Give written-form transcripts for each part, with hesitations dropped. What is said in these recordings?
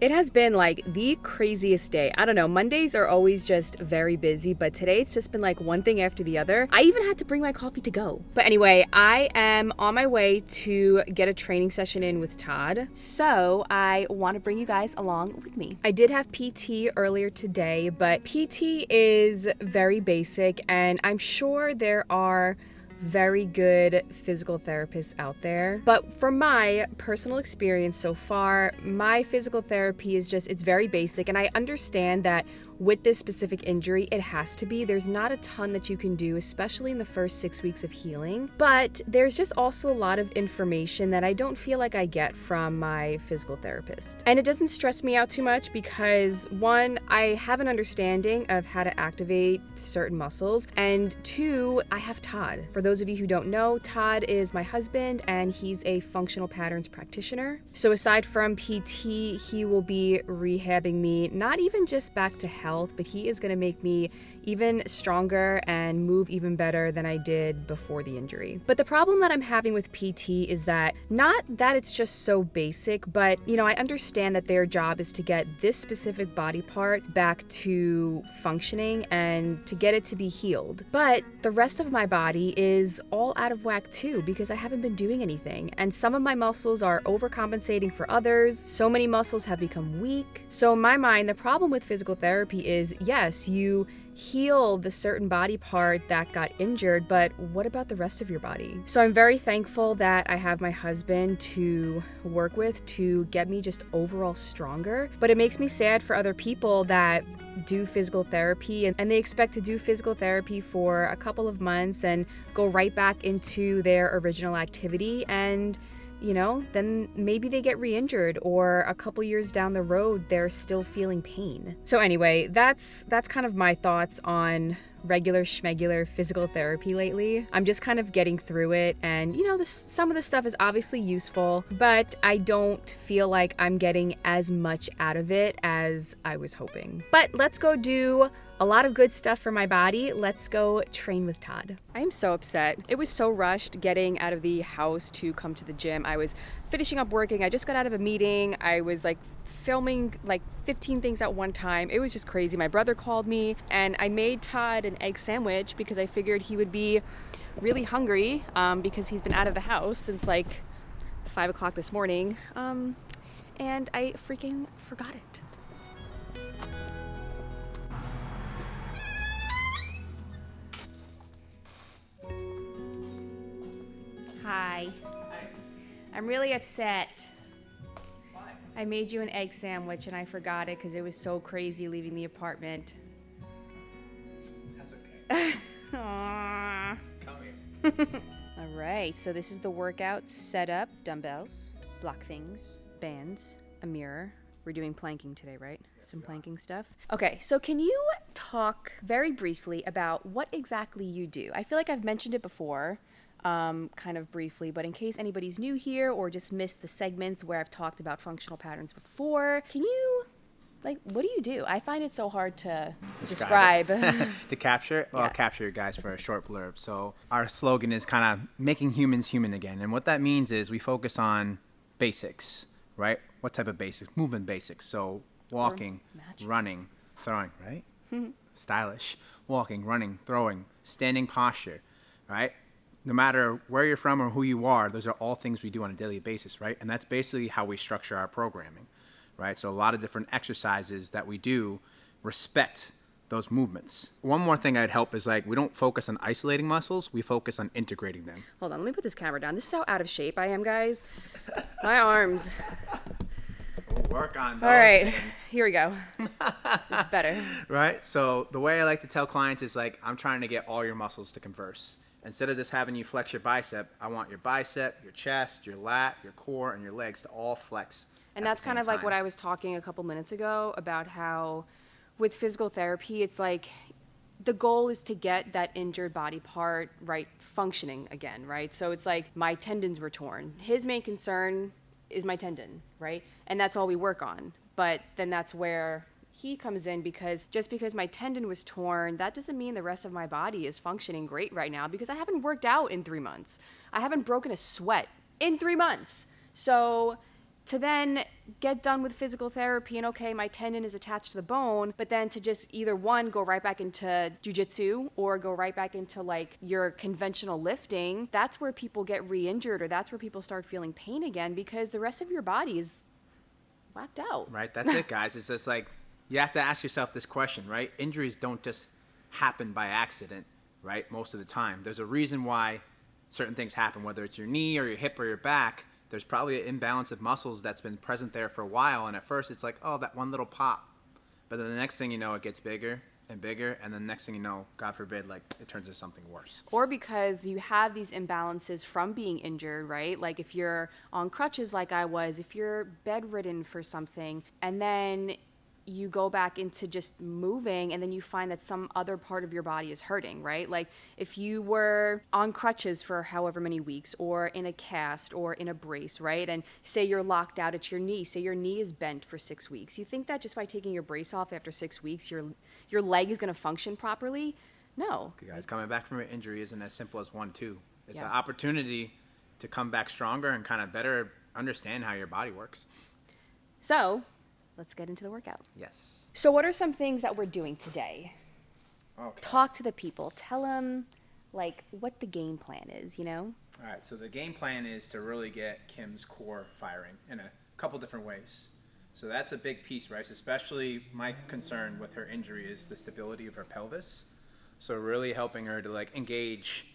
It has been like the craziest day. I don't know, Mondays are always just very busy, but today it's just been like one thing after the other. I even had to bring my coffee to go. But anyway, I am on my way to get a training session in with Todd, so I want to bring you guys along with me. I did have PT earlier today, but PT is very basic, and I'm sure there are very good physical therapists out there. But from my personal experience so far, my physical therapy is just, it's very basic. And I understand that with this specific injury, it has to be. There's not a ton that you can do, especially in the first 6 weeks of healing. But there's just also a lot of information that I don't feel like I get from my physical therapist. And it doesn't stress me out too much because, one, I have an understanding of how to activate certain muscles, and two, I have Todd. For those of you who don't know, Todd is my husband and he's a functional patterns practitioner. So aside from PT, he will be rehabbing me, not even just back to health, but he is going to make me even stronger and move even better than I did before the injury. But the problem that I'm having with PT is that, not that it's just so basic, but I understand that their job is to get this specific body part back to functioning and to get it to be healed. But the rest of my body is all out of whack too, because I haven't been doing anything. And some of my muscles are overcompensating for others. So many muscles have become weak. So in my mind, the problem with physical therapy is, yes, you heal the certain body part that got injured, but what about the rest of your body? So I'm very thankful that I have my husband to work with to get me just overall stronger. But it makes me sad for other people that do physical therapy and they expect to do physical therapy for a couple of months and go right back into their original activity, and then maybe they get re-injured, or a couple years down the road, they're still feeling pain. So anyway, that's kind of my thoughts on regular schmegular physical therapy lately. I'm just kind of getting through it, and some of the stuff is obviously useful, but I don't feel like I'm getting as much out of it as I was hoping. But let's go do a lot of good stuff for my body. Let's go train with Todd. I am so upset. It was so rushed getting out of the house to come to the gym. I was finishing up working. I just got out of a meeting. I was filming 15 things at one time. It was just crazy. My brother called me and I made Todd an egg sandwich because I figured he would be really hungry because he's been out of the house since 5 o'clock this morning. And I freaking forgot it. Hi. I'm really upset. Why? I made you an egg sandwich and I forgot it because it was so crazy leaving the apartment. That's okay. Aww. Come here. All right, so this is the workout setup. Dumbbells, block things, bands, a mirror. We're doing planking today, right? Some planking stuff. Okay, so can you talk very briefly about what exactly you do? I feel like I've mentioned it before, kind of briefly, but in case anybody's new here or just missed the segments where I've talked about functional patterns before, can you, what do you do? I find it so hard to describe. To capture it? Well, Yeah. I'll capture it, guys, for a short blurb. So our slogan is kind of making humans human again. And what that means is we focus on basics, right? What type of basics? Movement basics. So walking, running, throwing, right? Stylish. Walking, running, throwing, standing posture, right? No matter where you're from or who you are, those are all things we do on a daily basis, right? And that's basically how we structure our programming, right? So a lot of different exercises that we do respect those movements. One more thing I'd help is we don't focus on isolating muscles, we focus on integrating them. Hold on, let me put this camera down. This is how out of shape I am, guys. My arms. We'll work on those All right, things. here we go. This is better. Right? So the way I like to tell clients is I'm trying to get all your muscles to converse. Instead of just having you flex your bicep, I want your bicep, your chest, your lat, your core, and your legs to all flex. And that's kind of like what I was talking a couple minutes ago about how with physical therapy, it's the goal is to get that injured body part functioning again, right? So it's my tendons were torn. His main concern is my tendon, right? And that's all we work on. But then that's where he comes in, because just because my tendon was torn, that doesn't mean the rest of my body is functioning great right now, because I haven't worked out in 3 months. I haven't broken a sweat in 3 months. So to then get done with physical therapy and okay, my tendon is attached to the bone, but then to just either one, go right back into jiu-jitsu or go right back into like your conventional lifting, that's where people get re-injured, or that's where people start feeling pain again because the rest of your body is whacked out. Right, that's it, guys. It's just like, you have to ask yourself this question, right? Injuries don't just happen by accident, right? Most of the time. There's a reason why certain things happen, whether it's your knee or your hip or your back. There's probably an imbalance of muscles that's been present there for a while, and at first it's like, oh, that one little pop. But then the next thing you know, it gets bigger and bigger, and then the next thing you know, God forbid, like, it turns into something worse. Or because you have these imbalances from being injured, right? Like if you're on crutches like I was, if you're bedridden for something, and then you go back into just moving and then you find that some other part of your body is hurting, right? Like if you were on crutches for however many weeks or in a cast or in a brace, right? And say you're locked out at your knee, say your knee is bent for 6 weeks. You think that just by taking your brace off after 6 weeks, your leg is going to function properly? No. You guys, coming back from an injury isn't as simple as 1-2. It's Yeah. an opportunity to come back stronger and kind of better understand how your body works. So let's get into the workout. Yes. So what are some things that we're doing today? Okay. Talk to the people. Tell them like what the game plan is, you know? All right, so the game plan is to really get Kim's core firing in a couple different ways. So that's a big piece, right? Especially my concern with her injury is the stability of her pelvis. So really helping her to like engage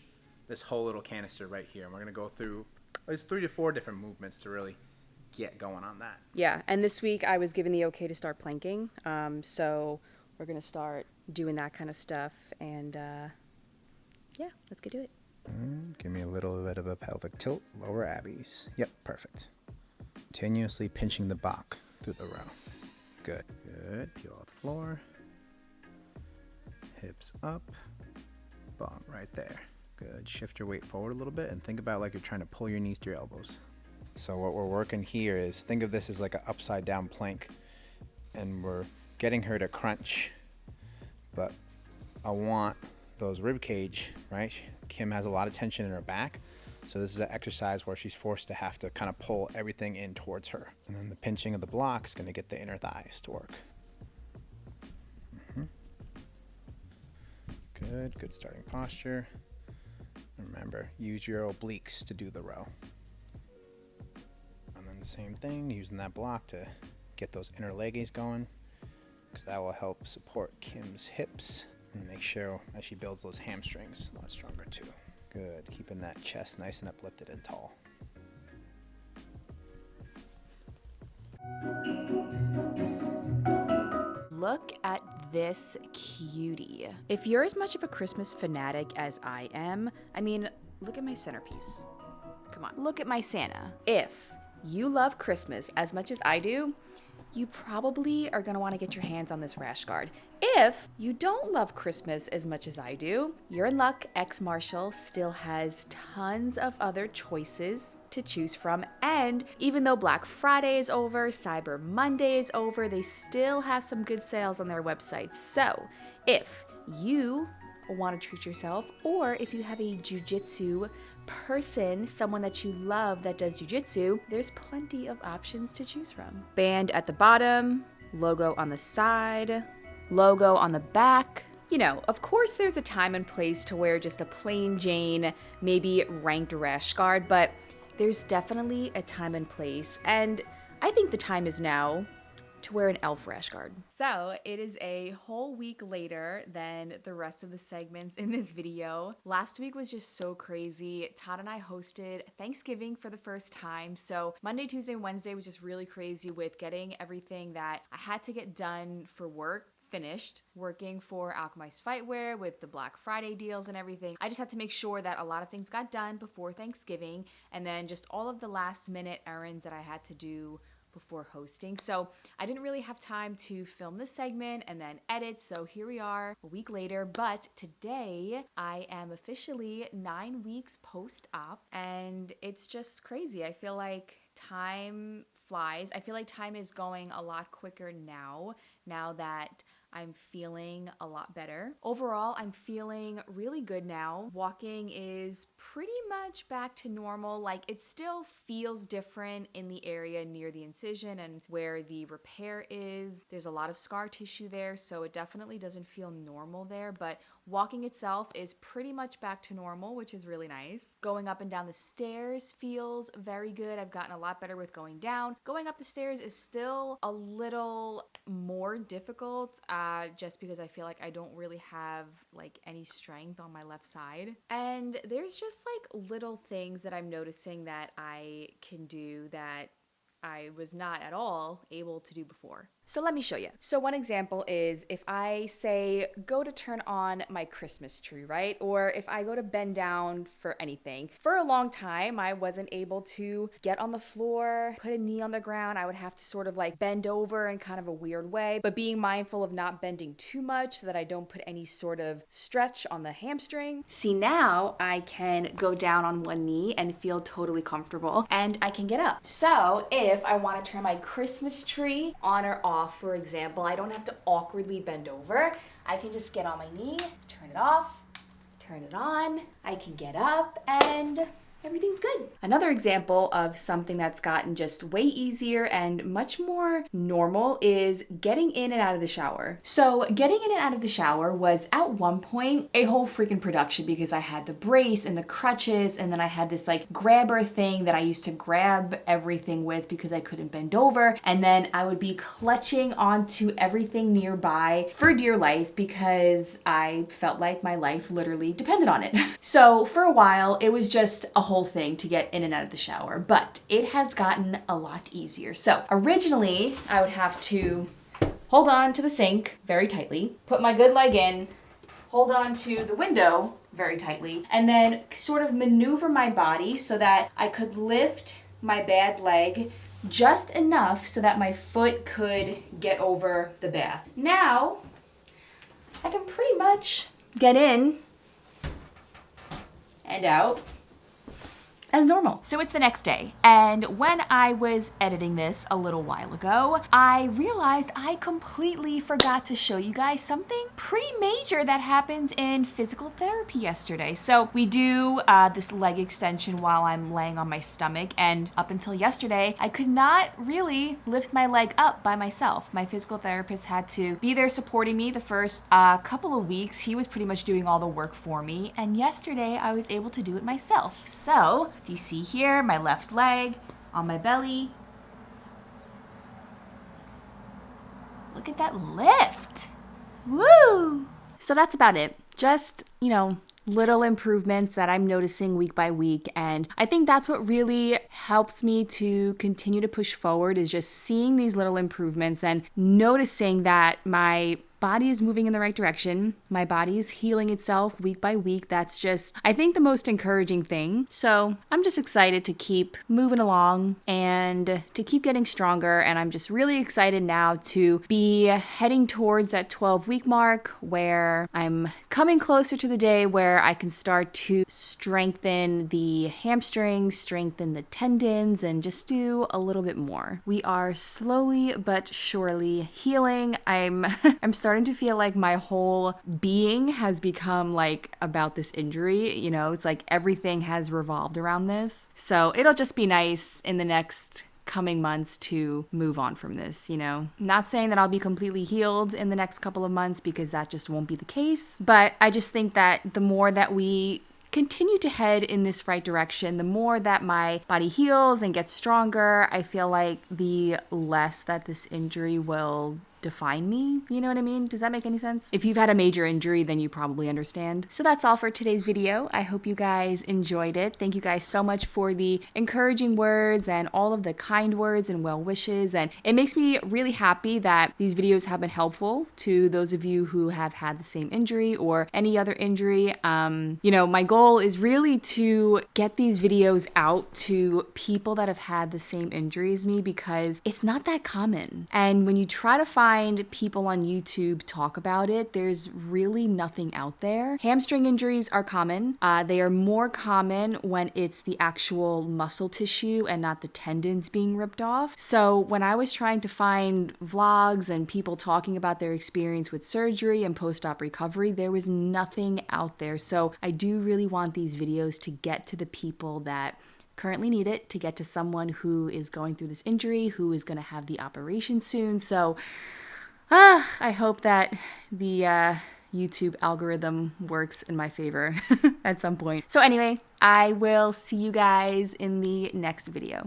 this whole little canister right here. And we're going to go through, there's 3 to 4 different movements to really get going on that. Yeah, and this week I was given the okay to start planking. So we're going to start doing that kind of stuff. And yeah, let's get to it. Give me a little bit of a pelvic tilt, lower abbies. Yep, perfect. Continuously pinching the back through the row. Good, good. Peel off the floor. Hips up. Bum right there. Good. Shift your weight forward a little bit and think about like you're trying to pull your knees to your elbows. So what we're working here is, think of this as like an upside down plank, and we're getting her to crunch, but I want those rib cage, right? Kim has a lot of tension in her back, so this is an exercise where she's forced to have to kind of pull everything in towards her, and then the pinching of the block is going to get the inner thighs to work. Good, good starting posture. Remember, use your obliques to do the row. And then the same thing, using that block to get those inner leggies going, because that will help support Kim's hips and make sure as she builds those hamstrings a lot stronger too. Good, keeping that chest nice and uplifted and tall. Look at this cutie. If you're as much of a Christmas fanatic as I am, I mean, look at my centerpiece. Come on, look at my Santa. If you love Christmas as much as I do, you probably are gonna wanna get your hands on this rash guard. If you don't love Christmas as much as I do, you're in luck. X Marshall still has tons of other choices to choose from. And even though Black Friday is over, Cyber Monday is over, they still have some good sales on their website. So if you want to treat yourself, or if you have a jiu-jitsu person, someone that you love that does jiu-jitsu, there's plenty of options to choose from. Band at the bottom, logo on the side, logo on the back. You know, of course there's a time and place to wear just a plain Jane, maybe ranked rash guard, but there's definitely a time and place, and I think the time is now to wear an elf rash guard. So it is a whole week later than the rest of the segments in this video. Last week was just so crazy. Todd and I hosted Thanksgiving for the first time. So Monday, Tuesday, Wednesday was just really crazy with getting everything that I had to get done for work finished, working for Alchemized Fightwear with the Black Friday deals and everything. I just had to make sure that a lot of things got done before Thanksgiving, and then just all of the last minute errands that I had to do before hosting. So I didn't really have time to film this segment and then edit. So here we are a week later, but today I am officially 9 weeks post-op, and it's just crazy. I feel like time flies. I feel like time is going a lot quicker now that I'm feeling a lot better. Overall, I'm feeling really good now. Walking is pretty much back to normal. Like, it still feels different in the area near the incision and where the repair is. There's a lot of scar tissue there, so it definitely doesn't feel normal there, but walking itself is pretty much back to normal, which is really nice. Going up and down the stairs feels very good. I've gotten a lot better with going down. Going up the stairs is still a little more difficult, just because I feel like I don't really have like any strength on my left side. And there's just like little things that I'm noticing that I can do that I was not at all able to do before. So let me show you. So one example is if I say, go to turn on my Christmas tree, right? Or if I go to bend down for anything. For a long time, I wasn't able to get on the floor, put a knee on the ground. I would have to sort of like bend over in kind of a weird way, but being mindful of not bending too much so that I don't put any sort of stretch on the hamstring. See, now I can go down on one knee and feel totally comfortable, and I can get up. So if I want to turn my Christmas tree on or off, for example, I don't have to awkwardly bend over. I can just get on my knee, turn it off, turn it on. I can get up and everything's good. Another example of something that's gotten just way easier and much more normal is getting in and out of the shower. So getting in and out of the shower was at one point a whole freaking production because I had the brace and the crutches, and then I had this like grabber thing that I used to grab everything with because I couldn't bend over, and then I would be clutching onto everything nearby for dear life because I felt like my life literally depended on it. So for a while it was just a whole thing to get in and out of the shower, but it has gotten a lot easier. So originally I would have to hold on to the sink very tightly, put my good leg in, hold on to the window very tightly, and then sort of maneuver my body so that I could lift my bad leg just enough so that my foot could get over the bath. Now I can pretty much get in and out as normal. So it's the next day, and when I was editing this a little while ago, I realized I completely forgot to show you guys something pretty major that happened in physical therapy yesterday. So we do this leg extension while I'm laying on my stomach, and up until yesterday, I could not really lift my leg up by myself. My physical therapist had to be there supporting me the first couple of weeks. He was pretty much doing all the work for me, and yesterday I was able to do it myself. So if you see here, my left leg on my belly. Look at that lift. Woo! So that's about it. Just, little improvements that I'm noticing week by week. And I think that's what really helps me to continue to push forward, is just seeing these little improvements and noticing that my body is moving in the right direction. My body is healing itself week by week. That's just, I think, the most encouraging thing. So I'm just excited to keep moving along and to keep getting stronger. And I'm just really excited now to be heading towards that 12-week mark where I'm coming closer to the day where I can start to strengthen the hamstrings, strengthen the tendons, and just do a little bit more. We are slowly but surely healing. I'm starting to feel like my whole being has become like about this injury. It's like everything has revolved around this. So it'll just be nice in the next coming months to move on from this, Not saying that I'll be completely healed in the next couple of months, because that just won't be the case. But I just think that the more that we continue to head in this right direction, the more that my body heals and gets stronger, I feel like the less that this injury will define me. You know what I mean? Does that make any sense? If you've had a major injury, then you probably understand. So that's all for today's video. I hope you guys enjoyed it. Thank you guys so much for the encouraging words and all of the kind words and well wishes. And it makes me really happy that these videos have been helpful to those of you who have had the same injury or any other injury. My goal is really to get these videos out to people that have had the same injury as me, because it's not that common. And when you try to find find people on YouTube talk about it, there's really nothing out there. Hamstring injuries are common. They are more common when it's the actual muscle tissue and not the tendons being ripped off. So when I was trying to find vlogs and people talking about their experience with surgery and post-op recovery, there was nothing out there. So I do really want these videos to get to the people that currently need it, to get to someone who is going through this injury, who is going to have the operation soon. So I hope that the YouTube algorithm works in my favor at some point. So anyway, I will see you guys in the next video.